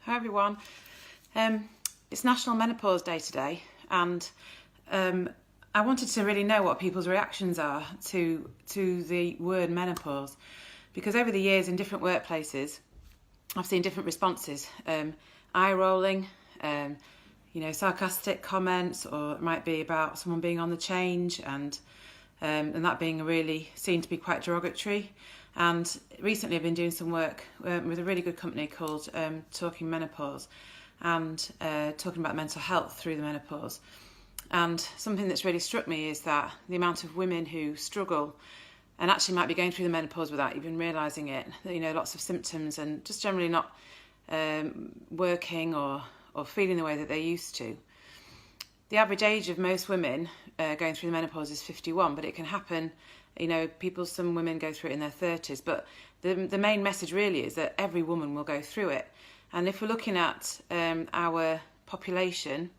Hi everyone. It's National Menopause Day today, and I wanted to really know what people's reactions are to the word menopause, because over the years in different workplaces I've seen different responses. Eye rolling, sarcastic comments, or it might be about someone being on the change and that being really seen to be quite derogatory. And recently I've been doing some work with a really good company called Talking Menopause, and talking about mental health through the menopause. And something that's really struck me is that the amount of women who struggle and actually might be going through the menopause without even realising it, lots of symptoms and just generally not working or feeling the way that they used to. The average age of most women going through the menopause is 51, but it can happen, some women go through it in their 30s, but the main message really is that every woman will go through it. And if we're looking at our population,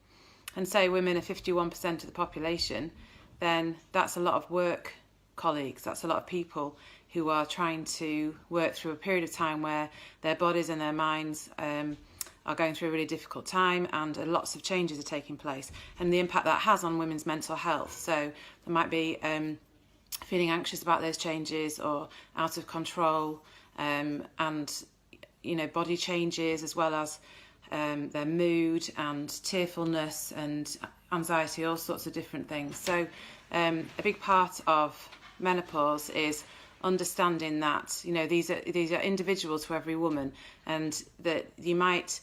and say women are 51% of the population, then that's a lot of work colleagues, that's a lot of people who are trying to work through a period of time where their bodies and their minds are going through a really difficult time, and lots of changes are taking place, and the impact that has on women's mental health. So there might be feeling anxious about those changes, or out of control, and body changes, as well as their mood and tearfulness and anxiety, all sorts of different things. So a big part of menopause is understanding that these are individuals for every woman, and that you might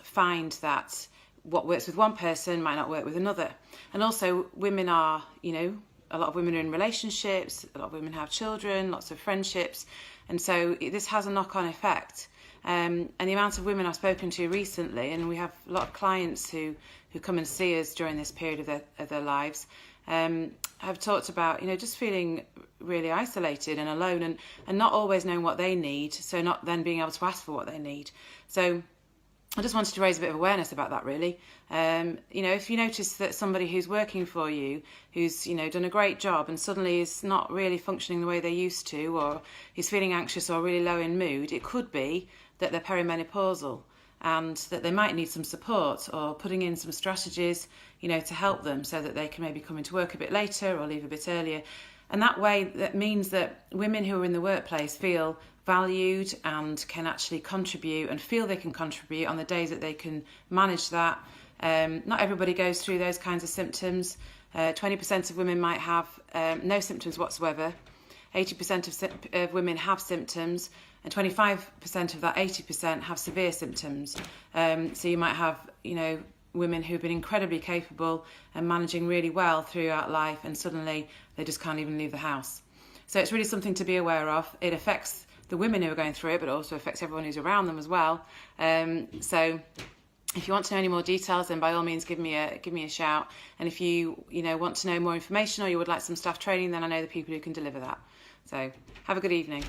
find that what works with one person might not work with another. And also women are, a lot of women are in relationships, a lot of women have children, lots of friendships, and so this has a knock-on effect. And the amount of women I've spoken to recently, and we have a lot of clients who come and see us during this period of their lives, have talked about just feeling really isolated and alone, and not always knowing what they need, so not then being able to ask for what they need. So I just wanted to raise a bit of awareness about that, really. If you notice that somebody who's working for you, who's done a great job, and suddenly is not really functioning the way they used to, or is feeling anxious or really low in mood, it could be that they're perimenopausal, and that they might need some support, or putting in some strategies to help them, so that they can maybe come into work a bit later or leave a bit earlier. And that way, that means that women who are in the workplace feel valued and can actually contribute, and feel they can contribute on the days that they can manage that. Not everybody goes through those kinds of symptoms. 20% of women might have no symptoms whatsoever. 80% of women have symptoms, and 25% of that 80% have severe symptoms. So you might have, women who've been incredibly capable and managing really well throughout life, and suddenly they just can't even leave the house. So it's really something to be aware of. It affects the women who are going through it, but also affects everyone who's around them as well. So if you want to know any more details, then by all means give me a shout. And if you want to know more information, or you would like some staff training, then I know the people who can deliver that. So have a good evening.